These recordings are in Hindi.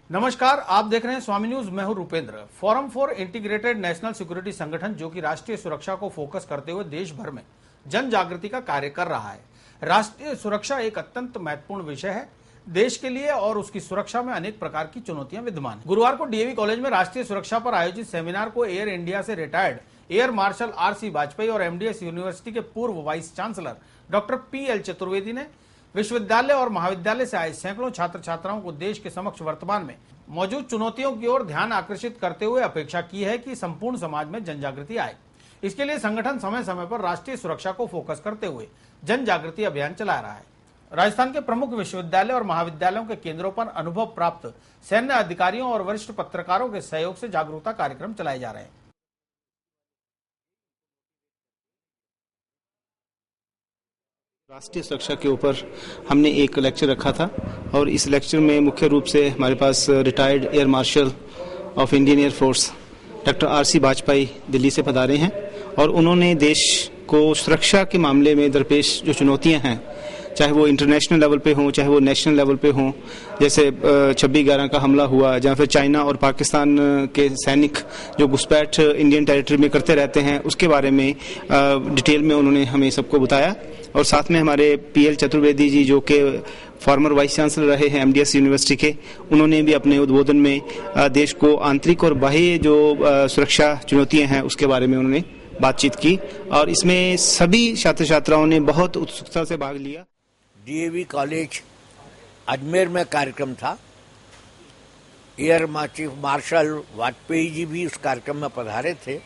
नमस्कार, आप देख रहे हैं स्वामी न्यूज। मैं हूं Rupendra. Forum for integrated national security संगठन, जो कि राष्ट्रीय सुरक्षा को फोकस करते हुए देश भर में जन जागृति का कार्य कर रहा है। राष्ट्रीय सुरक्षा एक अत्यंत महत्वपूर्ण विषय है देश के लिए और उसकी सुरक्षा में अनेक प्रकार की चुनौतियां विद्यमान हैं। गुरुवार को डीएवी कॉलेज में राष्ट्रीय सुरक्षा पर आयोजित सेमिनार को एयर इंडिया से retired Air martial RC. Vajpayee और एमडीएस यूनिवर्सिटी के पूर्व vice chancellor doctor PL. Chaturvedi ने विश्वविद्यालय और महाविद्यालय से आए सैकड़ों छात्र छात्राओं को देश के समक्ष वर्तमान में मौजूद चुनौतियों की ओर ध्यान आकर्षित करते हुए अपेक्षा की है कि संपूर्ण समाज में जन जागृति आए। इसके लिए संगठन समय समय पर राष्ट्रीय सुरक्षा को फोकस करते हुए जन जागृति अभियान चला रहा है। राजस्थान के प्रमुख विश्वविद्यालय और महाविद्यालयों के केंद्रों पर अनुभव प्राप्त सैन्य अधिकारियों और वरिष्ठ पत्रकारों के सहयोग से जागरूकता कार्यक्रम चलाए जा रहे हैं। राष्ट्रीय सुरक्षा के ऊपर हमने एक लेक्चर रखा था और इस लेक्चर में मुख्य रूप से हमारे पास retired Air Marshal of Indian Air Force doctor R C. Vajpayee Delhi से पधारे हैं और उन्होंने देश को सुरक्षा के मामले में दरपेश जो चुनौतियां हैं, चाहे वो इंटरनेशनल लेवल पे हों, चाहे वो नेशनल लेवल पे हों, जैसे 26/11 का हमला हुआ, जहाँ फिर चाइना और पाकिस्तान के सैनिक जो घुसपैठ इंडियन टेरिटरी में करते रहते हैं, उसके बारे में डिटेल में उन्होंने हमें सबको बताया। और साथ में हमारे पी.एल. चतुर्वेदी जी, जो कि फॉर्मर वाइस चांसलर रहे हैं एमडीएस यूनिवर्सिटी के, उन्होंने भी अपने उद्बोधन में देश को आंतरिक और बाह्य जो सुरक्षा चुनौतियां हैं उसके बारे में उन्होंने बातचीत की और इसमें सभी छात्र छात्राओं ने बहुत उत्सुकता से भाग लिया। डीएवी कॉलेज अजमेर में कार्यक्रम था। Air chief marshal Vajpayee ji भी उस कार्यक्रम में पधारे थे।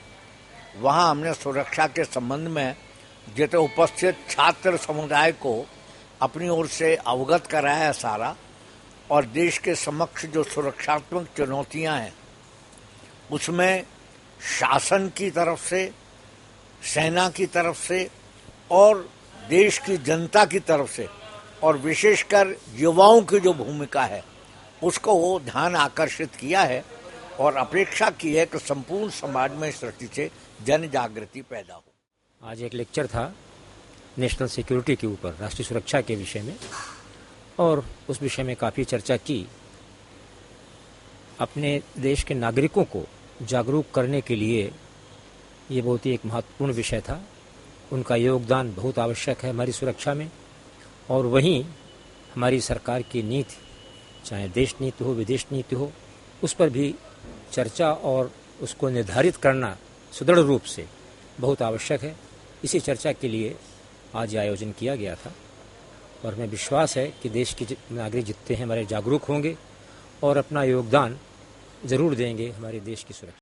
वहां हमने सुरक्षा के संबंध में जितने उपस्थित छात्र समुदाय को अपनी ओर से अवगत कराया है सारा, और देश के समक्ष जो सुरक्षात्मक चुनौतियां हैं उसमें शासन की तरफ से, सेना की तरफ से और देश की जनता की तरफ से, और विशेषकर युवाओं की जो भूमिका है उसको वो ध्यान आकर्षित किया है और अपेक्षा की है कि संपूर्ण समाज में इस दृष्टि से जन जागृति पैदा हो। आज एक लेक्चर था नेशनल सिक्योरिटी के ऊपर, राष्ट्रीय सुरक्षा के विषय में, और उस विषय में काफ़ी चर्चा की। अपने देश के नागरिकों को जागरूक करने के लिए ये बहुत ही एक महत्वपूर्ण विषय था। उनका योगदान बहुत आवश्यक है हमारी सुरक्षा में, और वहीं हमारी सरकार की नीति, चाहे देश नीति हो, विदेश नीति हो, उस पर भी चर्चा और उसको निर्धारित करना सुदृढ़ रूप से बहुत आवश्यक है। इसी चर्चा के लिए आज ये आयोजन किया गया था और हमें विश्वास है कि देश के नागरिक जितने हैं हमारे जागरूक होंगे और अपना योगदान जरूर देंगे हमारे देश की सुरक्षा।